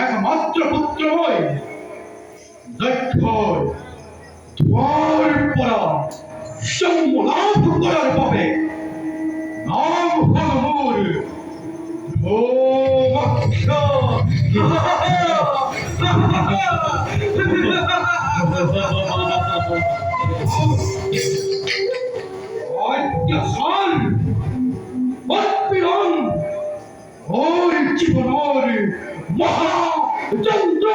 একমাত্র পুত্র হই দক্ষর তোমার পরা সম্মলাভ করার পাবে নাম হল মোর জীবনের মহাযন্ত্র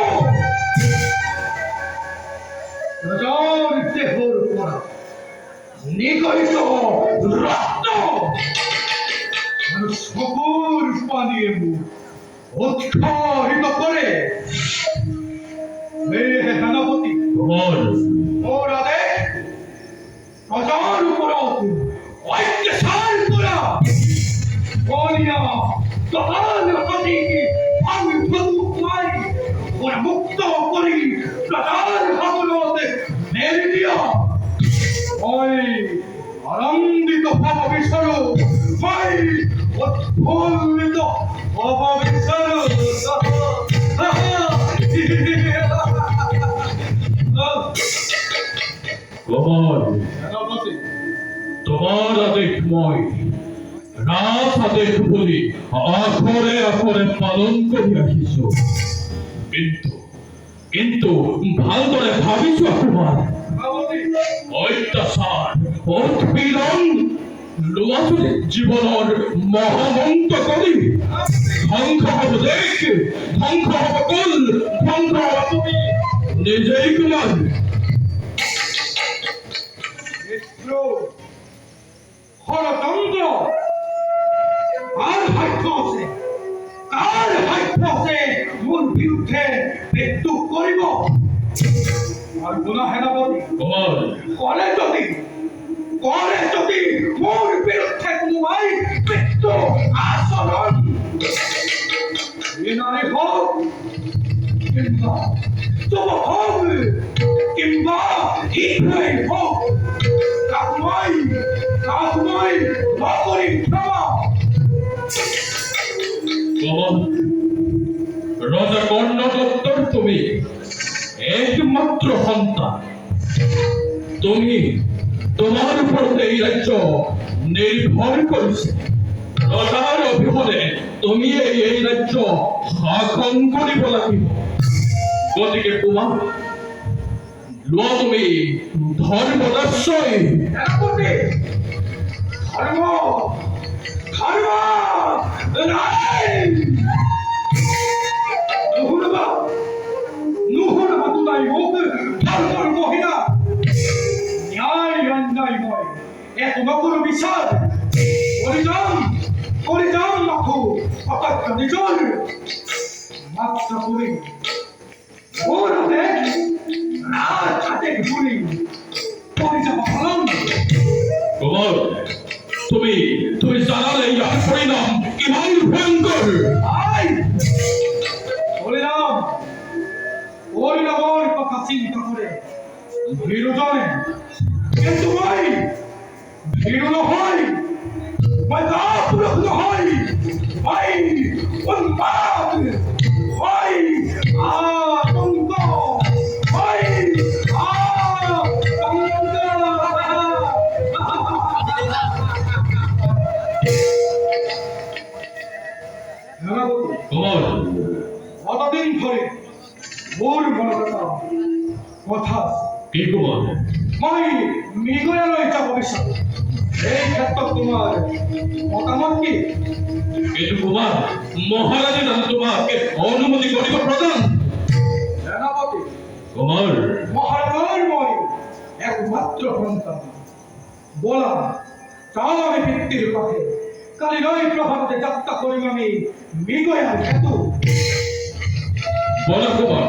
রাজার দেহর পরা নিগলিত রক্ত সকল পানিয়ে মুখ উৎখারিত করে সেনাপতি ওরা দেখ রাজার উপর ঐক্যসার করা বলিয়া তখন প্রতীকী আমি প্রদুমাই ওরা মুক্ত করি রাজার হাতলতে মেরে দিয়া ওই আনন্দিত ভাব বিস্ময় ওই উৎফুল্লিত ভাব বিস্ময় তোমার আদেশময় রাত আদেশ বলি আখরে আখরে পালন করি আসিছ কিন্তু কিন্তু ভাল করে ভাবিছ তোমার অত্যাচার উৎপীড়ন লোয়াচুরে জীবনের মহামন্ত করি ধ্বংস হব দেখ ধ্বংস হব কুল ধ্বংস হব তুমি নিজেই কুমার হরতন্ত্র আর ভাগ্য আছে মূল বিরুদ্ধে মৃত্যু করিব আর গুণা সেনাপতি করে যদি মোর বিরুদ্ধে কোনোবাই মৃত্যু আচরণ নারী হোক কিংবা যুবক হোক কিংবা ইন্দ্রই হোক কাকুমাই নকরি ক্ষমা রাজা কর্ণদত্তর তুমি একমাত্র সন্তান তুমি তোমার উপর এই রাজ্য নির্ভর করেছে রাজার অভিমতে তুমি এই রাজ্য শাসন করিব লাগিব গতিকে কুমার লোৱা তুমি ধৰ্মদৰ্শই নুহুরবা তুলাই মোক ধর্মর মহিলা ন্যায় অন্যায় মই এত নকর বিচার করে যাম মাথু অকথ্য নিজর মাত্র করি ওর দেখ রাত হাতে ঘুরি পরে যাব ফলন কুমার তুমি জানালে ইয়ার পরিণাম ভয়ঙ্কর। আই বলিলাম ওর কথা চিন্তা করে ভীরু জানে কিন্তু ভাই ভীরু নহয় ভাই কাপুরুষ নহয় ভাই উন্মাদ ভাই আতঙ্ক ভাই আতঙ্ক। কুমার, কতদিন ধরে ওর মনে কথা কি কুমার? মই মৃগয়া রয়েছে ভবিষ্যৎ এই ক্ষেত্রে তোমার মতামত কি? কিন্তু কুমার, মহারাজের তোমাকে অনুমতি করিব প্রদান। সেনাপতি কুমার, মহারাজার মই একমাত্র সন্তান বললাম চাও আমি পিতৃর পথে কালী নয় প্রভাতে যাত্রা করিব আমি মৃগয়ার হেতু। বলা কুমার,